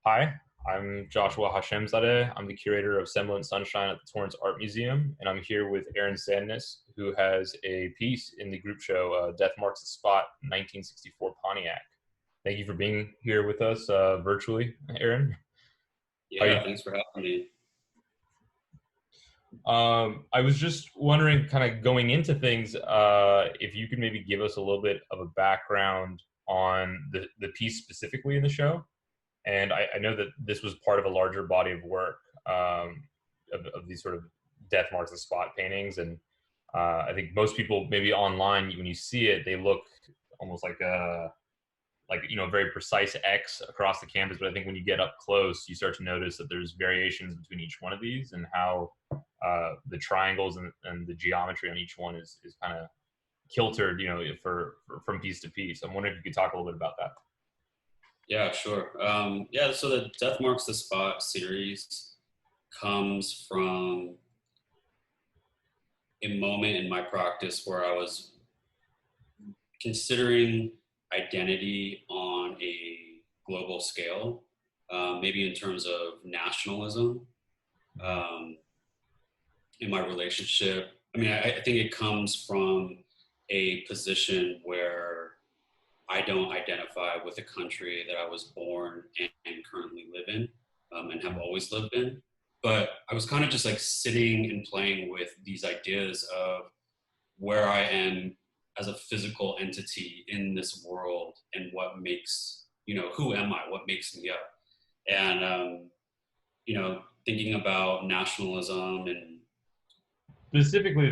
Hi, I'm Joshua Hashemzadeh. I'm the curator of Semblance Sunshine at the Torrance Art Museum, and I'm here with Aaron Sandnes, who has a piece in the group show Death Marks the Spot, 1964 Pontiac. Thank you for being here with us virtually, Aaron. How are you? Yeah, thanks for having me. I was just wondering, kind of going into things, if you could maybe give us a little bit of a background on the piece specifically in the show. And I know that this was part of a larger body of work of these sort of death marks the spot paintings. And I think most people maybe online, when you see it, they look almost like a very precise X across the canvas. But I think when you get up close, you start to notice that there's variations between each one of these, and how the triangles and the geometry on each one is kind of kiltered, for from piece to piece. I'm wondering if you could talk a little bit about that. Yeah, sure. Yeah, so the Death Marks the Spot series comes from a moment in my practice where I was considering identity on a global scale, maybe in terms of nationalism, um, in my relationship. I mean, I think it comes from a position where I don't identify with the country that I was born and currently live in, and have always lived in. But I was kind of just like sitting and playing with these ideas of where I am as a physical entity in this world and what makes, who am I? What makes me up? And, thinking about nationalism and Specifically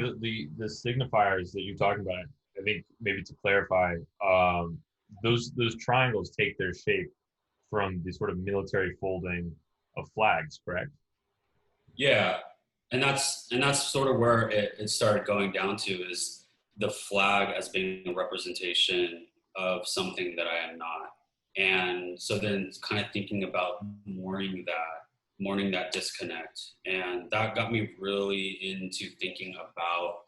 the signifiers that you're talking about, I think maybe to clarify, those triangles take their shape from the sort of military folding of flags, correct? yeah, and that's sort of where it started going down to is the flag as being a representation of something that I am not. And so then kind of thinking about mourning that disconnect. And that got me really into thinking about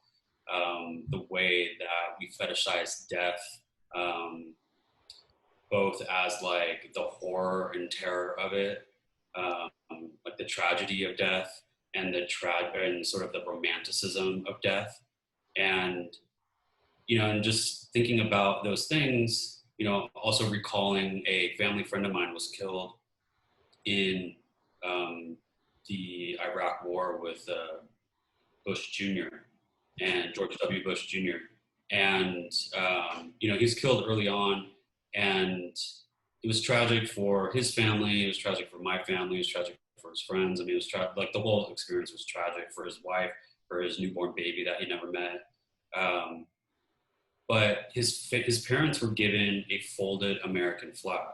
the way that we fetishize death, um, both as like the horror and terror of it, like the tragedy of death, and and sort of the romanticism of death, and and just thinking about those things. Also recalling a family friend of mine was killed in um, the Iraq War with Bush Jr. and George W. Bush Jr. And he was killed early on, and it was tragic for his family. It was tragic for my family. It was tragic for his friends. I mean, it was like the whole experience was tragic for his wife, for his newborn baby that he never met. Um, but his parents were given a folded American flag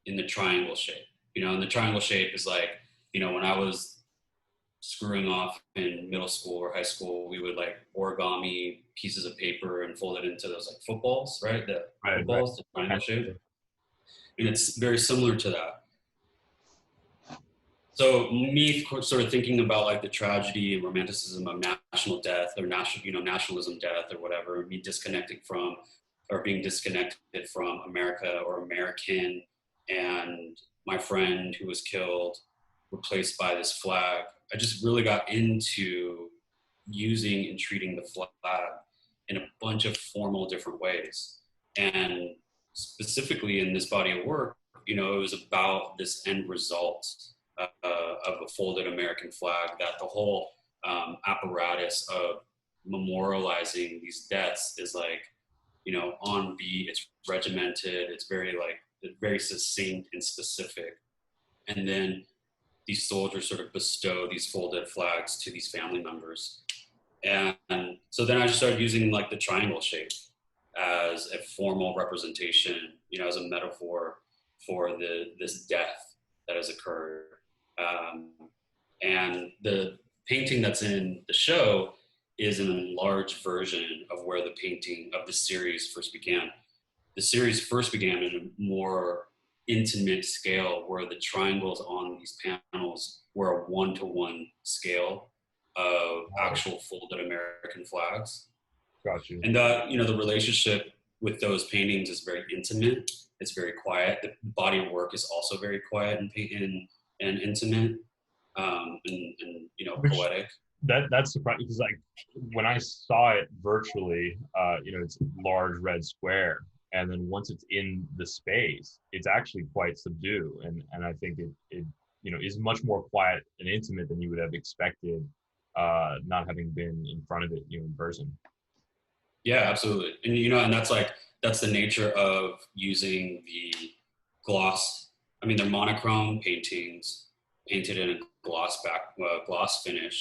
in the triangle shape. And the triangle shape is like, when I was screwing off in middle school or high school, we would like origami pieces of paper and fold it into those like footballs, right? The Right, right. footballs, the triangle shape. And it's very similar to that. So me sort of thinking about like the tragedy and romanticism of national death or nationalism death or whatever, me disconnecting from or being disconnected from America or American, and my friend who was killed, replaced by this flag. I just really got into using and treating the flag in a bunch of formal different ways. And specifically in this body of work, it was about this end result of a folded American flag, that the whole apparatus of memorializing these deaths is like, on beat, it's regimented, it's very succinct and specific. And then these soldiers sort of bestow these folded flags to these family members. And so then I just started using like the triangle shape as a formal representation, as a metaphor for this death that has occurred. Um, and the painting that's in the show is an enlarged version of where the painting of the series first began. The series first began in a more intimate scale where the triangles on these panels were a one-to-one scale of actual folded American flags. Got you. And the relationship with those paintings is very intimate It's very quiet. The body of work is also very quiet and intimate, and Which poetic. that's surprising because like when I saw it virtually, it's a large red square, and then once it's in the space, it's actually quite subdued, and I think it is much more quiet and intimate than you would have expected, not having been in front of it, in person. Yeah, absolutely. And and that's the nature of using the gloss. I mean, they're monochrome paintings painted in a gloss finish,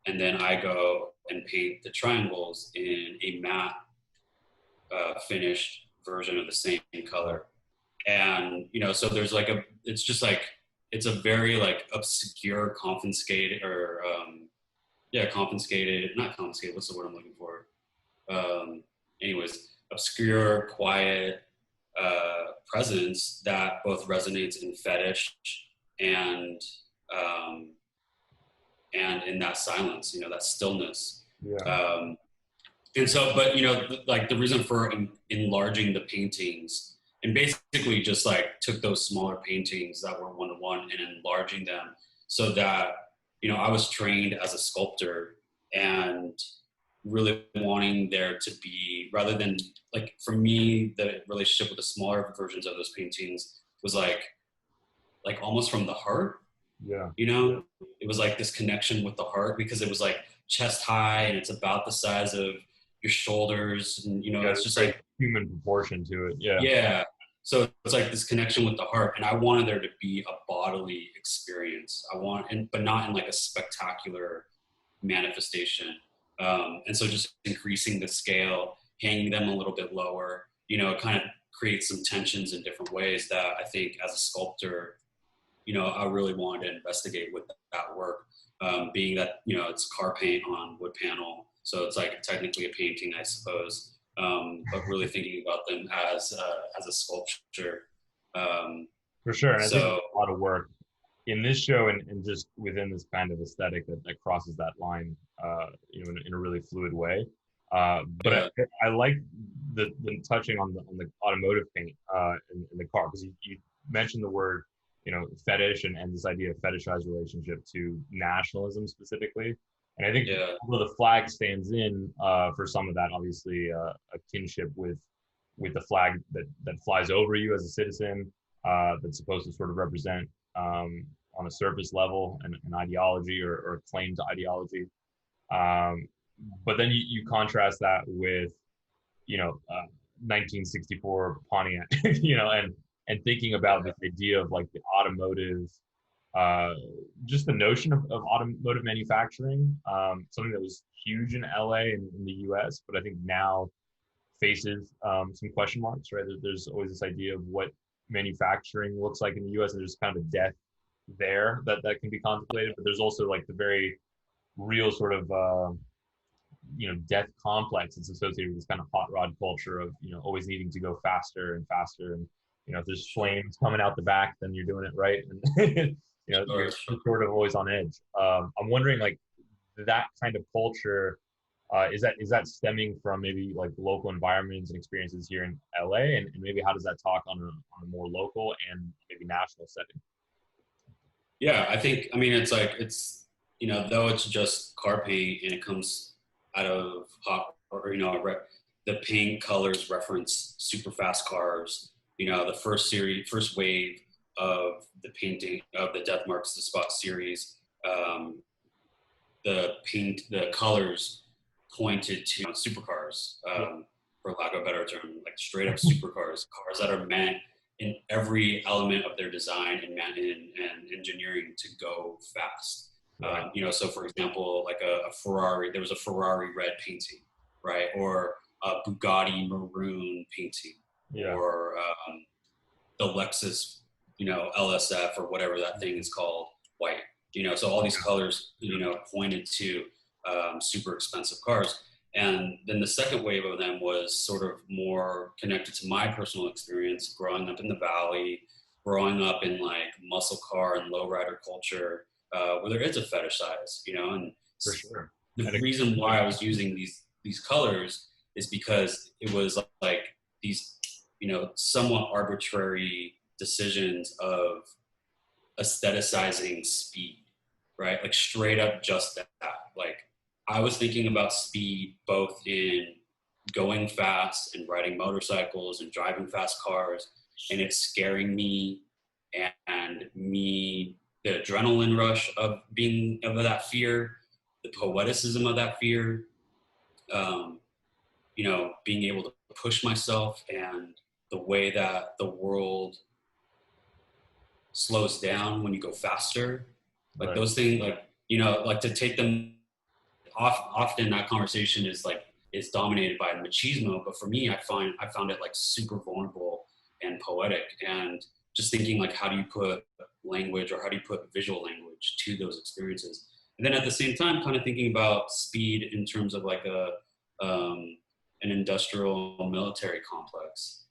and then I go and paint the triangles in a matte finished version of the same color. And so there's like it's just like it's a very like obscure, confiscated, or confiscated, not confiscated. What's the word I'm looking for? um, Anyways, obscure, quiet presence that both resonates in fetish and um, and in that silence, that stillness. Yeah. And so, but like the reason for enlarging the paintings, and basically just like took those smaller paintings that were one to one and enlarging them so that I was trained as a sculptor, and really wanting there to be, rather than, like, for me, the relationship with the smaller versions of those paintings was like almost from the heart. Yeah. It was like this connection with the heart, because it was like chest high and it's about the size of your shoulders, and Yeah, it's there's just very like, human proportion to it. Yeah. yeah. So it's like this connection with the heart, and I wanted there to be a bodily experience. But not in like a spectacular manifestation. And so just increasing the scale, hanging them a little bit lower, kind of creates some tensions in different ways that I think as a sculptor, I really wanted to investigate with that work. Being that, it's car paint on wood panel. So it's like technically a painting, I suppose. But really thinking about them as a sculpture. Um, For sure. And I think so there's a lot of work in this show and just within this kind of aesthetic that crosses that line, in a really fluid way. But yeah, I like the touching on the automotive paint in the car, because you mentioned the word, fetish and this idea of fetishized relationship to nationalism specifically. And I think yeah, although the flag stands in for some of that, obviously a kinship with the flag that flies over you as a citizen, that's supposed to sort of represent, on a surface level, an ideology or a claim to ideology. Um, but then you contrast that with, you know, uh, 1964 Pontiac, and thinking about yeah, this idea of like the automotive, uh, just the notion of automotive manufacturing, something that was huge in LA and in the US, but I think now faces some question marks, right? There's always this idea of what manufacturing looks like in the US, and there's kind of a death there that can be contemplated, but there's also like the very real sort of death complex that's associated with this kind of hot rod culture of always needing to go faster and faster, and if there's sure, flames coming out the back, then you're doing it right, and sure, you're sure. sort of always on edge. I'm wondering, like, that kind of culture, is that stemming from maybe like local environments and experiences here in LA, and maybe how does that talk on a more local and maybe national setting? Yeah, I mean, it's like, though it's just car paint and it comes out of hot, or, the paint colors reference super fast cars. The first wave of the painting of the Death Marks the Spot series, the colors pointed to supercars, Yeah. for lack of a better term, like straight up supercars, cars that are meant in every element of their design and engineering to go fast. Right. So for example, like a Ferrari, there was a Ferrari red painting, right? Or a Bugatti maroon painting, Yeah. or the Lexus, LSF, or whatever that thing is called, white. So all these colors, pointed to super expensive cars. And then the second wave of them was sort of more connected to my personal experience growing up in the Valley, growing up in like muscle car and lowrider culture, where there is a fetish size, and For sure. the And it, reason why I was using these colors is because it was like these somewhat arbitrary decisions of aestheticizing speed, right? Like straight up just that. Like I was thinking about speed both in going fast and riding motorcycles and driving fast cars, and it's scaring me and me, the adrenaline rush of that fear, the poeticism of that fear, um, being able to push myself and the way that the world slows down when you go faster, like Right. those things, like like to take them off. Often that conversation is dominated by machismo, but for me, I found it like super vulnerable and poetic, and just thinking like how do you put language or how do you put visual language to those experiences, and then at the same time kind of thinking about speed in terms of like um, an industrial military complex,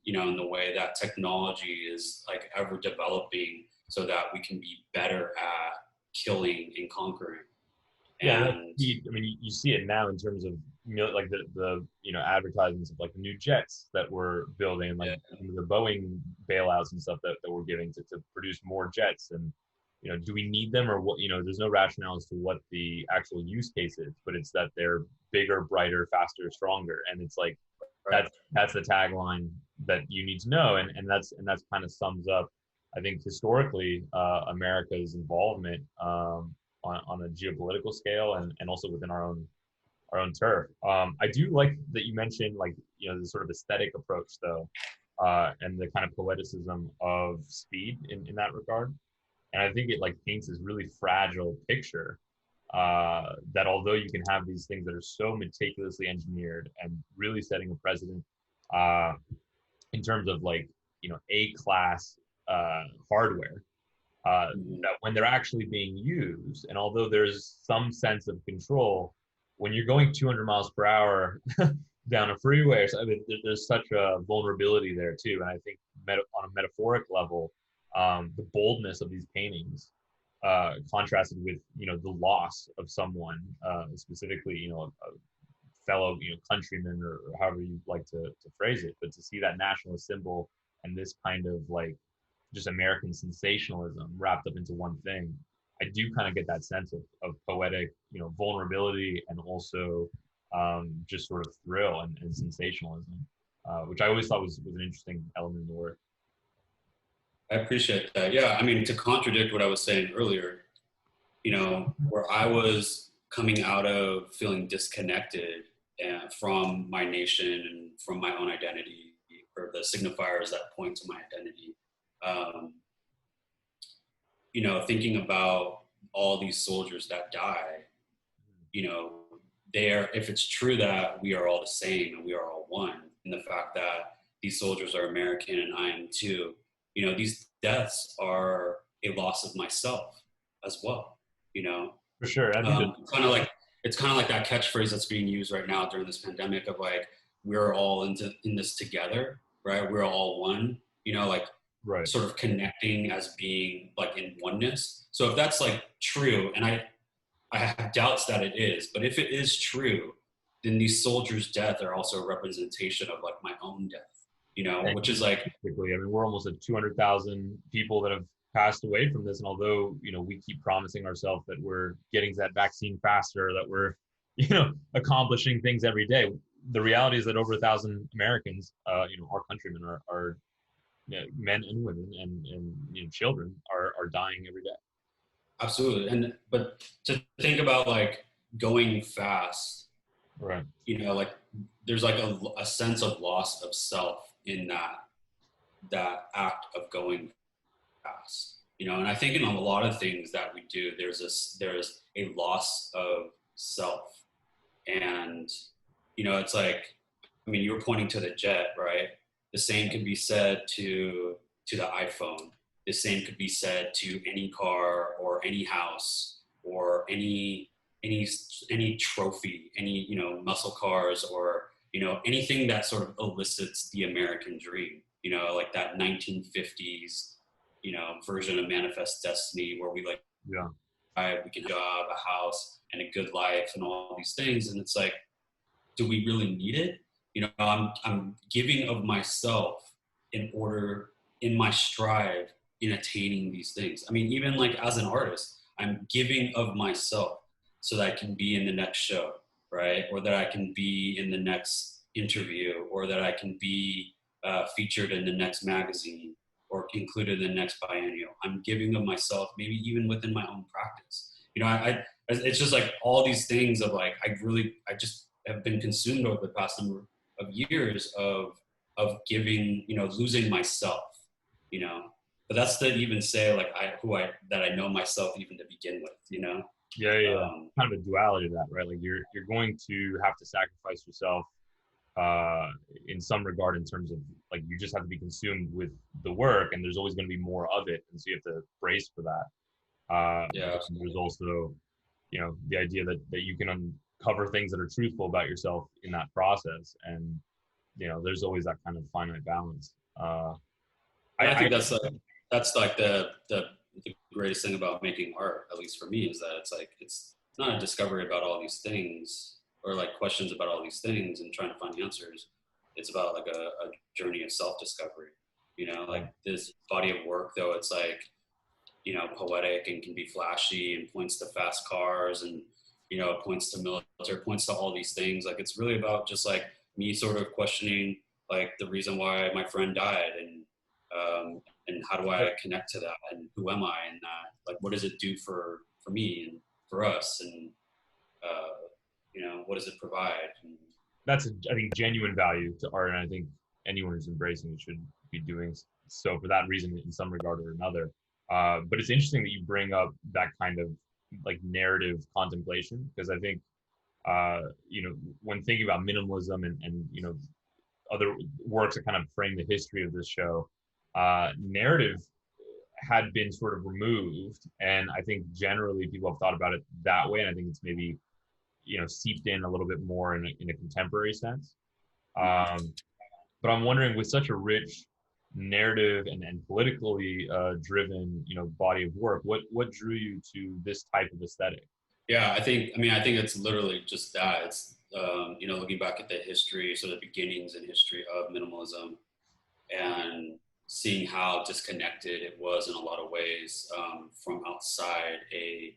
in the way that technology is like ever developing so that we can be better at killing and conquering. Yeah, well, And I mean, you see it now in terms of like the advertisements of like the new jets that we're building, and like yeah, the Boeing bailouts and stuff that we're giving to produce more jets. And do we need them, or what? There's no rationale as to what the actual use case is, but it's that they're bigger, brighter, faster, stronger, and it's like right. that's the tagline that you need to know, and that's kind of sums up, I think, historically, America's involvement, on a geopolitical scale, and also within our own turf. I do like that you mentioned, like, the sort of aesthetic approach, though, and the kind of poeticism of speed in that regard. And I think it like paints this really fragile picture, that although you can have these things that are so meticulously engineered and really setting a precedent, uh, in terms of like A class hardware, Mhm. that when they're actually being used, and although there's some sense of control, when you're going 200 miles per hour down a freeway, I mean, there's such a vulnerability there too. And I think on a metaphoric level, the boldness of these paintings, contrasted with the loss of someone, specifically a fellow countryman, or however you like to phrase it, but to see that nationalist symbol and this kind of like just American sensationalism wrapped up into one thing, I do kind of get that sense of poetic, vulnerability, and also, just sort of thrill and sensationalism, which I always thought was an interesting element in the work. I appreciate that. Yeah, I mean, to contradict what I was saying earlier, where I was coming out of feeling disconnected from my nation and from my own identity, or the signifiers that point to my identity. Um, thinking about all these soldiers that die, you know, if it's true that we are all the same and we are all one, and the fact that these soldiers are American and I am too, these deaths are a loss of myself as well, you know. For sure. I think that, It's kind of like that catchphrase that's being used right now during this pandemic of like, we're all in this together, right? We're all one, like right. sort of connecting as being like in oneness. So if that's like true, and I have doubts that it is, but if it is true, then these soldiers' death are also a representation of like my own death, And which is like, basically, I mean, we're almost at 200,000 people that have passed away from this. And although, we keep promising ourselves that we're getting that vaccine faster, that we're, accomplishing things every day, the reality is that over 1,000 Americans, our countrymen, are men and women, and children are dying every day. absolutely. But to think about like going fast, Right. like there's like a sense of loss of self in that act of going fast, and I think in a lot of things that we do, there's a loss of self. And it's like, I mean, you were pointing to the jet, right? The same could be said to the iPhone. The same could be said to any car or any house or any any trophy, any muscle cars, or anything that sort of elicits the American dream. Like that 1950s version of Manifest Destiny, where we like, Yeah. we can have a job, a house, and a good life, and all these things. And it's like, do we really need it? I'm giving of myself in my strive in attaining these things. I mean, even like as an artist, I'm giving of myself so that I can be in the next show, right? Or that I can be in the next interview, or that I can be featured in the next magazine or included in the next biennial. I'm giving of myself, maybe even within my own practice. It's just like all these things of like, I just have been consumed over the past number of years of giving, losing myself, you know. But that's to even say like that I know myself even to begin with, Yeah, yeah, yeah. Kind of a duality to that, right? Like you're going to have to sacrifice yourself uh in some regard, in terms of like you just have to be consumed with the work, and there's always going to be more of it, and so you have to brace for that. Yeah, But there's also, the idea that you can uncover things that are truthful about yourself in that process, and there's always that kind of finite balance. and I I think that's like the greatest thing about making art, at least for me, is that it's not a discovery about all these things or like questions about all these things and trying to find answers. It's about like a journey of self-discovery. Like this body of work, though, it's like poetic and can be flashy and points to fast cars and points to military, points to all these things. Like it's really about just like me sort of questioning like the reason why my friend died, and how do I connect to that, and who am I in that? Like what does it do for me and for us, and what does it provide? And, That's I think genuine value to art, and I think anyone who's embracing it should be doing so for that reason in some regard or another. But it's interesting that you bring up that kind of like narrative contemplation, because I think when thinking about minimalism and other works that kind of frame the history of this show, narrative had been sort of removed, and I think generally people have thought about it that way, and I think it's maybe seeped in a little bit more in a contemporary sense. But I'm wondering, with such a rich narrative and politically driven body of work, what drew you to this type of aesthetic? yeah, I think it's literally just that. It's looking back at the history, sort of beginnings and history of minimalism, and seeing how disconnected it was in a lot of ways from outside a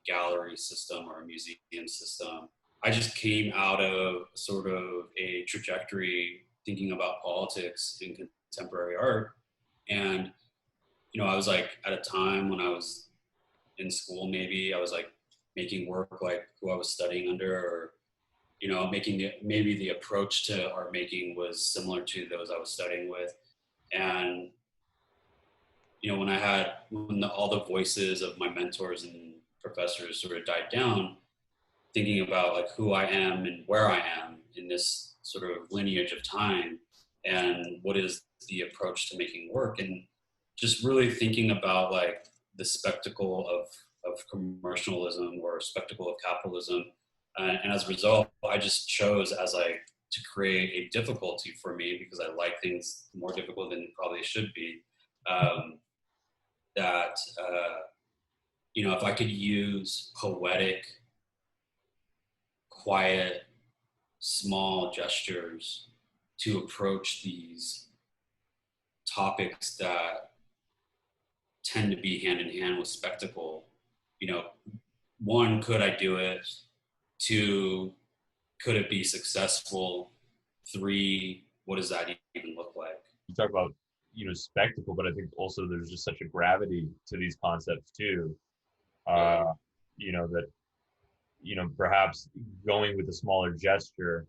gallery system or a museum system. I just came out of sort of a trajectory thinking about politics in contemporary art, and I was like at a time when I was in school, maybe I was like making work like who I was studying under, or making maybe the approach to art making was similar to those I was studying with. And all the voices of my mentors and professors sort of died down, thinking about like who I am and where I am in this sort of lineage of time, and what is the approach to making work, and just really thinking about like the spectacle of commercialism or spectacle of capitalism. And as a result, I just chose as like to create a difficulty for me, because I like things more difficult than probably should be. That if I could use poetic, quiet, small gestures to approach these topics that tend to be hand in hand with spectacle, one, could I do it? Two, could it be successful? Three, what does that even look like? You talk about spectacle, but I think also there's just such a gravity to these concepts too. That perhaps going with a smaller gesture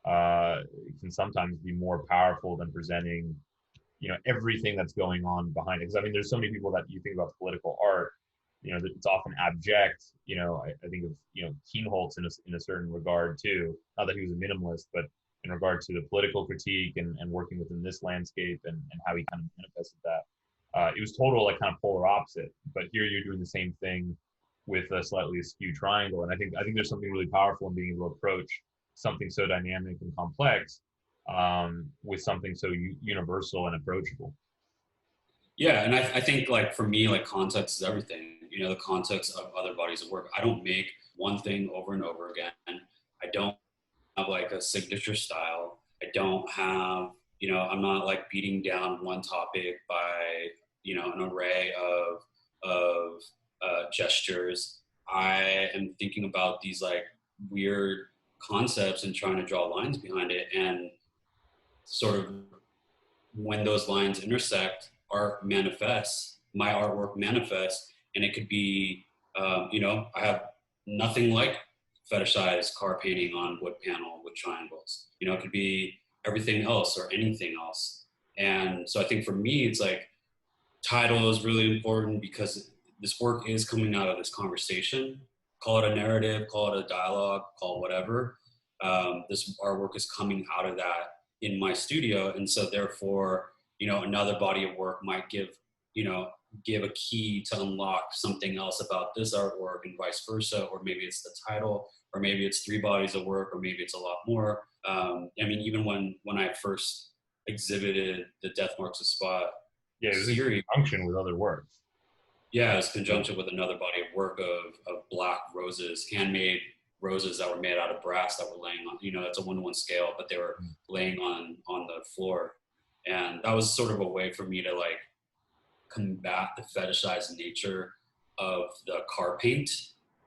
can sometimes be more powerful than presenting everything that's going on behind it. Because I mean, there's so many people that you think about political art, that it's often abject. I think of Keenholz in a certain regard too. Not that he was a minimalist, but in regard to the political critique and working within this landscape, and how he kind of manifested that. It was total like kind of polar opposite. But here you're doing the same thing with a slightly askew triangle, and I think there's something really powerful in being able to approach something so dynamic and complex with something so universal and approachable. Yeah, and I think like for me, like context is everything. The context of other bodies of work. I don't make one thing over and over again. I don't have like a signature style. I don't have, I'm not like beating down one topic by, an array of gestures. I am thinking about these like weird concepts and trying to draw lines behind it. And sort of when those lines intersect, art manifests, my artwork manifests, and it could be, I have nothing like fetishized car painting on wood panel with triangles. It could be everything else or anything else. And so I think for me, it's like title is really important because this work is coming out of this conversation. Call it a narrative, call it a dialogue, call it whatever. This artwork is coming out of that in my studio, and so therefore, another body of work might you know, give a key to unlock something else about this artwork, and vice versa. Or maybe it's the title, or maybe it's three bodies of work, or maybe it's a lot more. I mean, even when I first exhibited the Death Marks of Spot Yeah, it was in series. conjunction with other works. Yeah, it's conjunction with another body of work of black roses, handmade roses that were made out of brass that were laying on, it's a 1-to-1 scale, but they were laying on the floor. And that was sort of a way for me to like combat the fetishized nature of the car paint,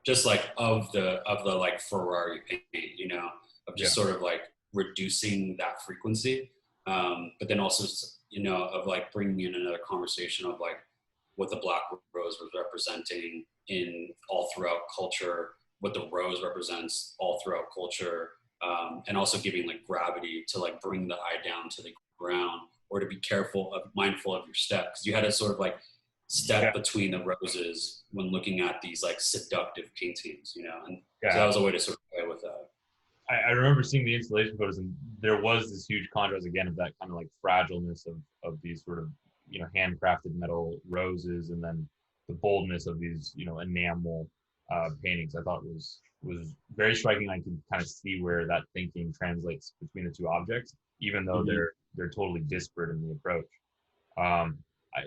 just like of the like Ferrari paint, of just Yeah. sort of like reducing that frequency. But then also, of like bringing in another conversation of like what the black rose was representing in all throughout culture, what the rose represents all throughout culture, and also giving like gravity to like bring the eye down to the ground, or to be mindful of your step, because you had to sort of like Yeah. step between the roses when looking at these like seductive paintings, and so that Yeah. was a way to sort of play with that. I remember seeing the installation photos, and there was this huge contrast again of that kind of like fragileness of these sort of handcrafted metal roses, and then the boldness of these enamel paintings. I thought was very striking. I can kind of see where that thinking translates between the two objects, even though Mm-hmm. they're totally disparate in the approach.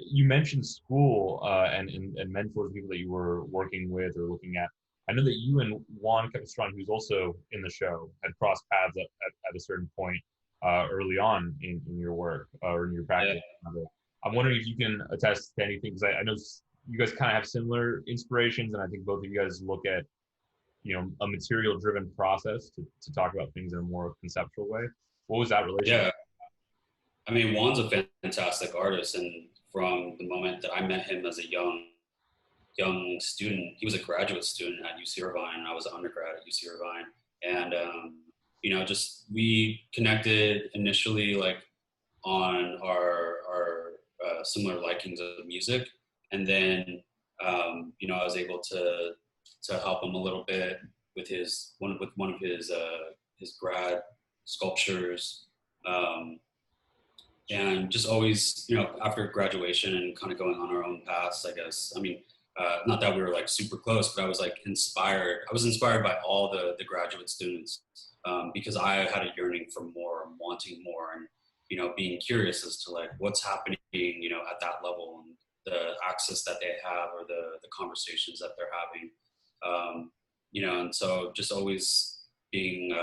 You mentioned school and mentors, people that you were working with or looking at. I know that you and Juan Capistrán, who's also in the show, had crossed paths at a certain point early on in your work or in your Yeah. practice. I'm wondering if you can attest to anything, because I know you guys kind of have similar inspirations, and I think both of you guys look at a material driven process to talk about things in a more conceptual way. What was that relationship? Yeah. I mean, Juan's a fantastic artist, and from the moment that I met him as a young student, he was a graduate student at UC Irvine. I was an undergrad at UC Irvine, and just we connected initially like on our similar likings of music, and then I was able to help him a little bit with one of his grad sculptures. Um, and just always, after graduation and kind of going on our own paths, I guess. I mean, not that we were like super close, but I was like inspired. I was inspired by all the graduate students, because I had a yearning for more and wanting more, and being curious as to like what's happening, at that level, and the access that they have, or the conversations that they're having. And so just always being,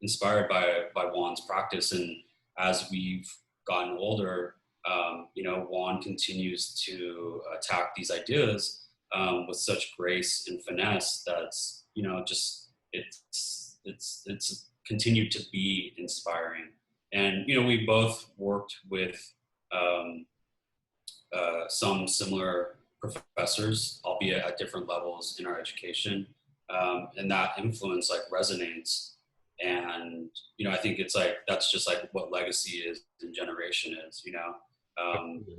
inspired by Juan's practice. And as we've gotten older, Juan continues to attack these ideas with such grace and finesse that's, just it's continued to be inspiring. And, we both worked with um, some similar professors, albeit at different levels in our education. And that influence like resonates. And, I think it's like, that's just like what legacy is and generation is,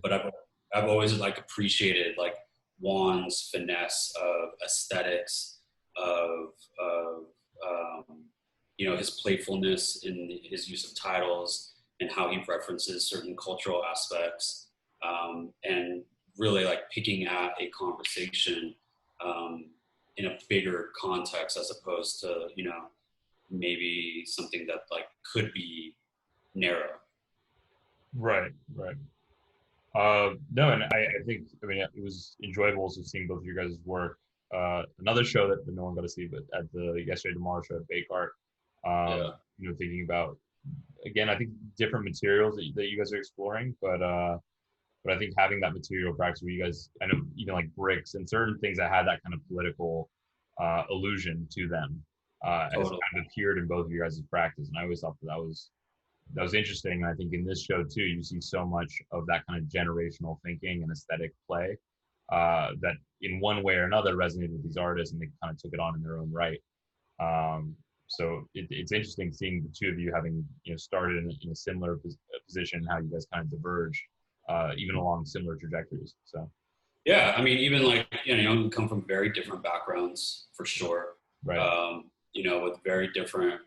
but I've always like appreciated like Juan's finesse of aesthetics, of his playfulness in his use of titles, and how he references certain cultural aspects, and really like picking at a conversation in a bigger context, as opposed to maybe something that like could be narrow. Right, right. No, and I think, I mean, it was enjoyable also seeing both of your guys' work. another show that no one got to see, but at the Yesterday Tomorrow show at Baik Art. Yeah, Thinking about, again, I think different materials that you guys are exploring, but I think having that material practice where you guys, I know even like bricks and certain things that had that kind of political allusion to them has totally. kind of appeared in both of your guys' practice, and I always thought that was interesting. And I think in this show too, you see so much of that kind of generational thinking and aesthetic play that in one way or another resonated with these artists, and they kind of took it on in their own right. Um, it's interesting seeing the two of you having started in a similar position, how you guys kind of diverge, even along similar trajectories. So Yeah, I mean, even like we come from very different backgrounds for sure. right, With very different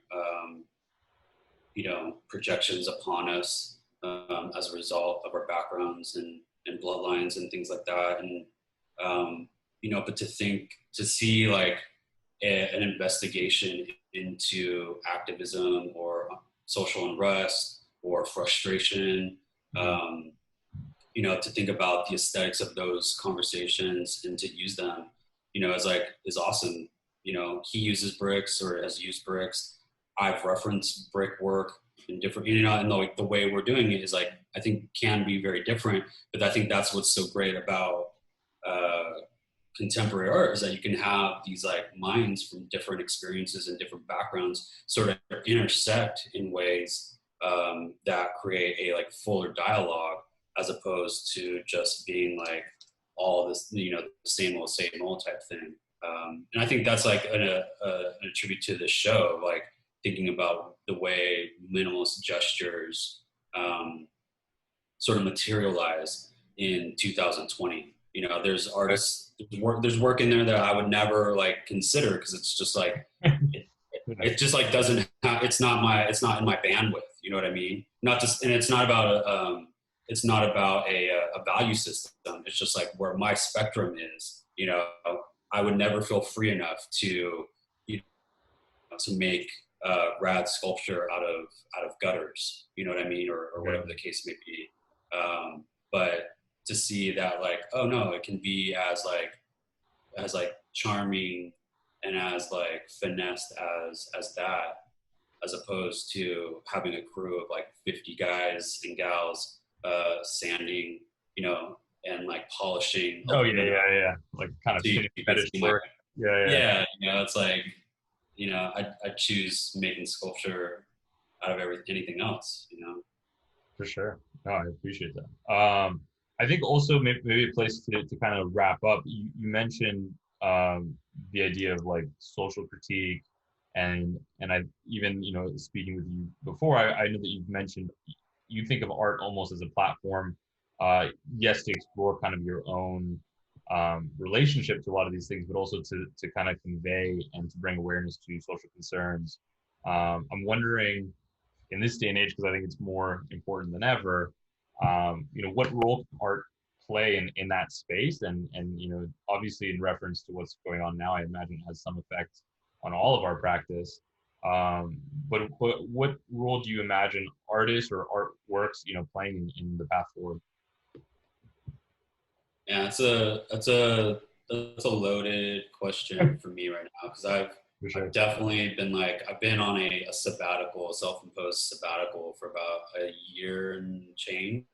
projections upon us as a result of our backgrounds and bloodlines and things like that. And but to see like an investigation into activism or social unrest or frustration. Um, to think about the aesthetics of those conversations and to use them, is awesome. He uses bricks or has used bricks. I've referenced brickwork in different, and like the way we're doing it is like, I think can be very different, but I think that's what's so great about contemporary art is that you can have these like minds from different experiences and different backgrounds sort of intersect in ways that create a like fuller dialogue as opposed to just being like all this, same old type thing. And I think that's like an attribute to the show, like thinking about the way minimalist gestures sort of materialize in 2020. There's artists, there's work in there that I would never like consider because it's just like it just like doesn't have, it's not in my bandwidth. You know what I mean? Not just, and it's not about a value system. It's just like where my spectrum is. I would never feel free enough to to make rad sculpture out of gutters. You know what I mean, or whatever the case may be. But to see that like, oh no, it can be as charming and as like finessed as that, as opposed to having a crew of like 50 guys and gals sanding, and like polishing. Oh yeah. Like kind of fetish work. Yeah. It's like, I choose making sculpture out of anything else. For sure. No, I appreciate that. I think also maybe a place to kind of wrap up. You mentioned the idea of like social critique, and I even speaking with you before, I know that you've mentioned you think of art almost as a platform. Yes, to explore kind of your own relationship to a lot of these things, but also to kind of convey and to bring awareness to social concerns. I'm wondering in this day and age, because I think it's more important than ever, what role can art play in that space? And obviously in reference to what's going on now, I imagine it has some effect on all of our practice. But what role do you imagine artists or artworks, playing in the path forward? Yeah, that's a loaded question for me right now because For sure. I've definitely been like I've been on a sabbatical, a self-imposed sabbatical for about a year and change,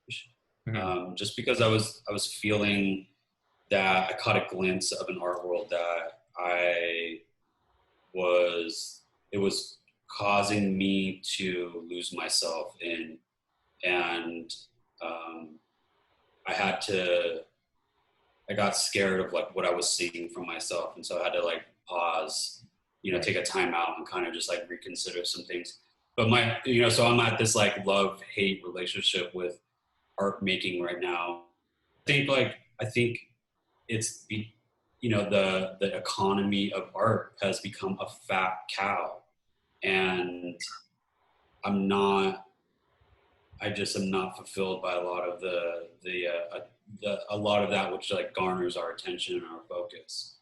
just because I was feeling that I caught a glimpse of an art world that it was causing me to lose myself in, and I had to. I got scared of like what I was seeing from myself, and so I had to like pause, take a time out and kind of just like reconsider some things. But so I'm at this like love-hate relationship with art making right now. I think it's the economy of art has become a fat cow, and I'm not. I just am not fulfilled by a lot of a lot of that which like garners our attention and our focus.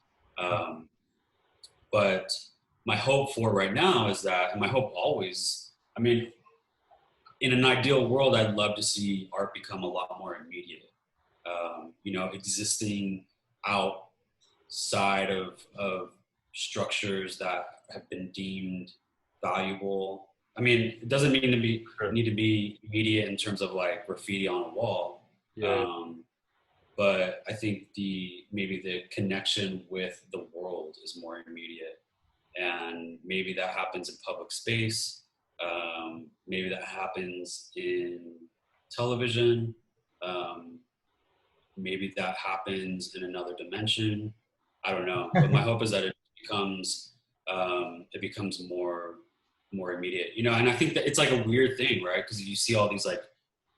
But my hope for right now is that, and my hope always, I mean, in an ideal world, I'd love to see art become a lot more immediate. Existing out side of structures that have been deemed valuable. I mean, it doesn't mean to be Sure. need to be immediate in terms of like graffiti on a wall. Yeah. Um, but I think maybe the connection with the world is more immediate, and maybe that happens in public space. Maybe that happens in television. Um, Maybe that happens in another dimension. I don't know, but my hope is that becomes it becomes more immediate, you know. And I think that it's like a weird thing, right? Because you see all these like,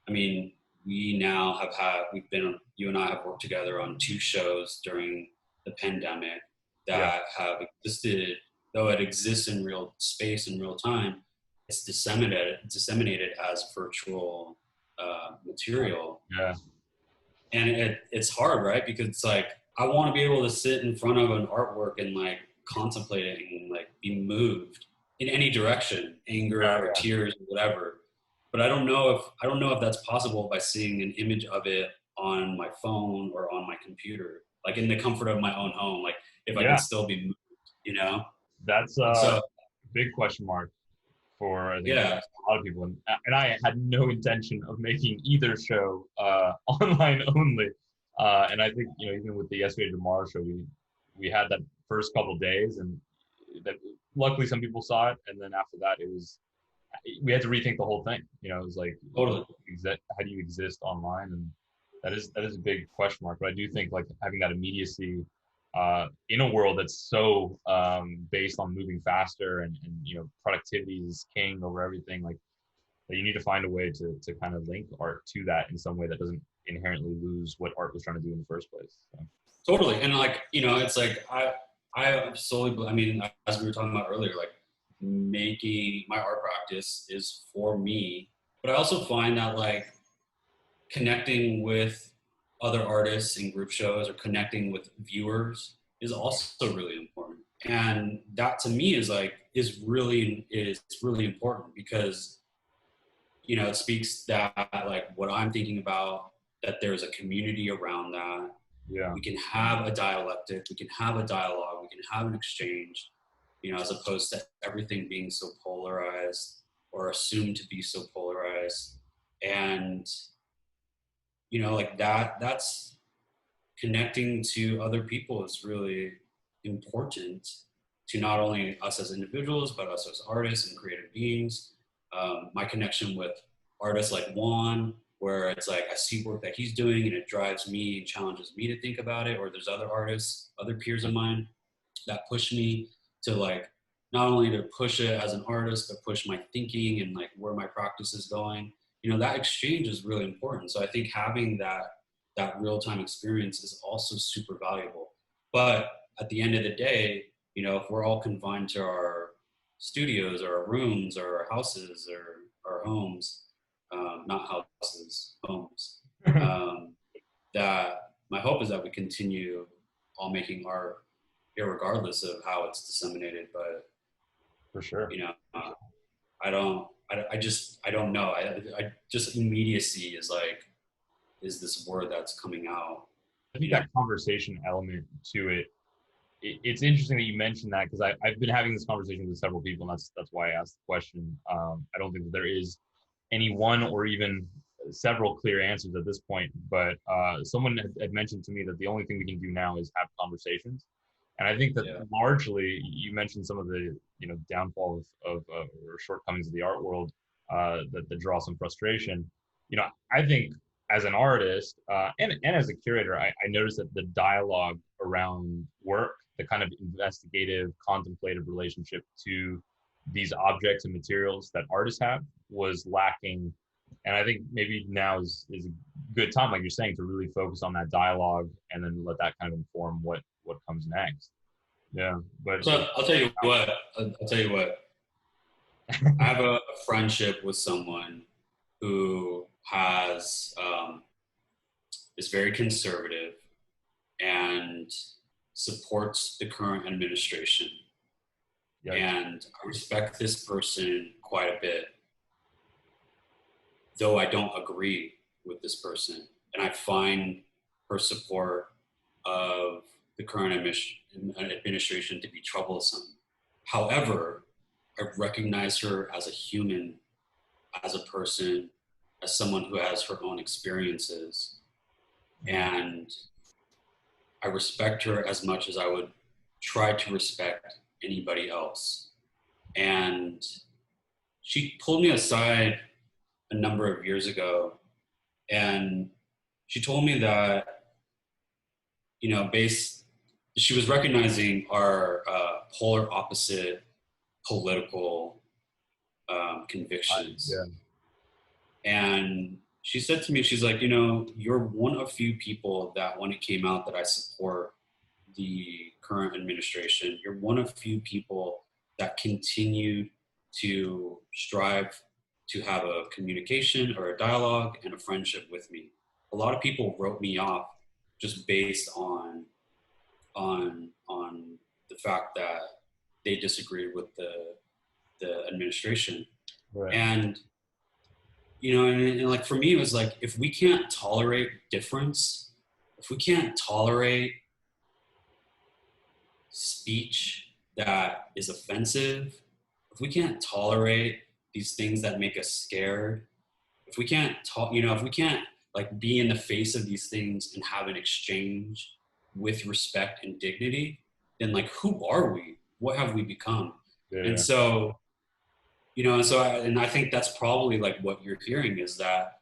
I mean, you and I have worked together on 2 shows during the pandemic Yeah. that have existed, though it exists in real space in real time. It's disseminated as virtual material, Yeah. and it's hard, right? Because it's like I want to be able to sit in front of an artwork and like contemplate it and like be moved in any direction, anger or Yeah. tears or whatever. But I don't know if that's possible by seeing an image of it on my phone or on my computer, like in the comfort of my own home, like if I Yeah. can still be moved, you know? That's And a so big question mark for, I think, yeah, a lot of people. And I had no intention of making either show online only. And I think, even with the Yesterday to Tomorrow show, we had that first couple days, and that luckily some people saw it, and then after that we had to rethink the whole thing. It was like, totally. how do you exist online? And that is a big question mark. But I do think like having that immediacy in a world that's so based on moving faster, and productivity is king over everything, like that you need to find a way to kind of link art to that in some way that doesn't inherently lose what art was trying to do in the first place. So. Totally. And like, you know, it's like I solely, I mean, as we were talking about earlier, like making my art practice is for me, but I also find that like connecting with other artists in group shows or connecting with viewers is also really important. And that to me is really important because, you know, it speaks that like what I'm thinking about, that there's a community around that. Yeah. We can have a dialectic, we can have a dialogue, we can have an exchange, you know, as opposed to everything being so polarized or assumed to be so polarized. And, you know, like that's connecting to other people is really important to not only us as individuals, but us as artists and creative beings. My connection with artists like Juan, where it's like I see work that he's doing and it drives me and challenges me to think about it. Or there's other artists, other peers of mine that push me to like not only to push it as an artist, but push my thinking and like where my practice is going. You know, that exchange is really important. So I think having that real-time experience is also super valuable. But at the end of the day, you know, if we're all confined to our studios or our rooms or our houses or our homes, not houses, homes, um, that my hope is that we continue all making art irregardless of how it's disseminated. But, For sure. you know, I don't know. I just immediacy is this word that's coming out, I think you know? that conversation element to it's interesting that you mentioned that, because I've been having this conversation with several people, and that's why I asked the question. I don't think that there is any one or even several clear answers at this point, but someone had mentioned to me that the only thing we can do now is have conversations. And I think that largely, you mentioned some of the downfall of or shortcomings of the art world that draw some frustration. I think as an artist and as a curator, I noticed that the dialogue around work, the kind of investigative, contemplative relationship to these objects and materials that artists have, was lacking. And I think maybe now is a good time, like you're saying, to really focus on that dialogue and then let that kind of inform what comes next. Yeah, but So I'll tell you what. I'll tell you what. I have a friendship with someone who is very conservative and supports the current administration. yeah, And I respect this person quite a bit, though I don't agree with this person. And I find her support of the current administration to be troublesome. However, I recognize her as a human, as a person, as someone who has her own experiences. And I respect her as much as I would try to respect anybody else. And she pulled me aside a number of years ago, and she told me that, she was recognizing our polar opposite political convictions. Yeah. And she said to me, she's like, you're one of few people that when it came out that I support the current administration, you're one of few people that continued to strive to have a communication or a dialogue and a friendship with me. A lot of people wrote me off just based on the fact that they disagreed with the administration. Right. And and like for me, it was like, if we can't tolerate difference, if we can't tolerate speech that is offensive, if we can't tolerate these things that make us scared, if we can't if we can't like be in the face of these things and have an exchange with respect and dignity, then like, who are we? What have we become? Yeah. And so, I think that's probably like what you're hearing is that,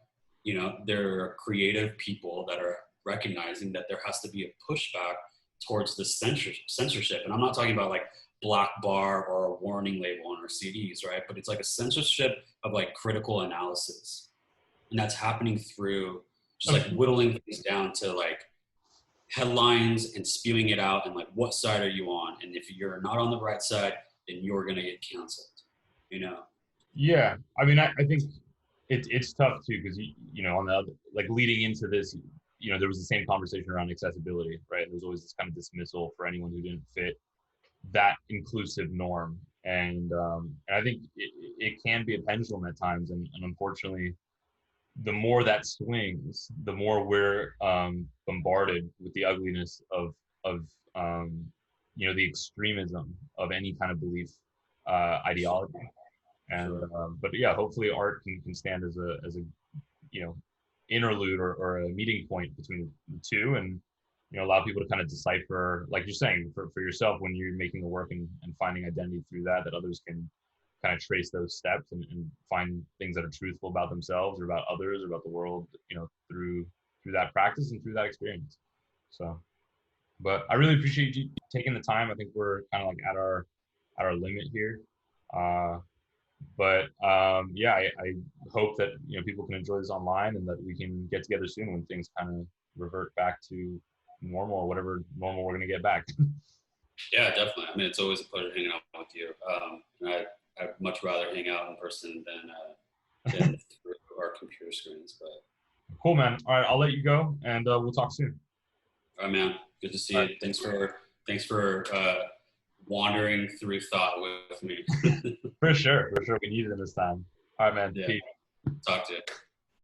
there are creative people that are recognizing that there has to be a pushback towards the censorship. And I'm not talking about like black bar or a warning label on our CDs, right? But it's like a censorship of like critical analysis. And that's happening through just like whittling things down to like headlines and spewing it out and like, what side are you on? And if you're not on the right side, then you're going to get canceled, Yeah. I mean, I think it's tough too, because, on the other, like leading into this, there was the same conversation around accessibility, right? There was always this kind of dismissal for anyone who didn't fit that inclusive norm. And I think it can be a pendulum at times. And unfortunately, the more that swings, the more we're bombarded with the ugliness of the extremism of any kind of belief ideology. And but yeah, hopefully art can stand as a interlude or a meeting point between the two, and allow people to kind of decipher, like you're saying, for yourself when you're making the work and finding identity through that others can kind of trace those steps and find things that are truthful about themselves or about others or about the world, through that practice and through that experience. So, but I really appreciate you taking the time. I think we're kind of like at our limit here. But yeah, I hope that people can enjoy this online and that we can get together soon when things kind of revert back to normal or whatever normal we're going to get back. Yeah, definitely. I mean, it's always a pleasure hanging out with you. And I'd much rather hang out in person than through our computer screens. But cool, man. All right, I'll let you go, and we'll talk soon. All right, man. Good to see you. Thanks for wandering through thought with me. For sure. We needed it this time. All right, man. Yeah. Peace. Talk to you.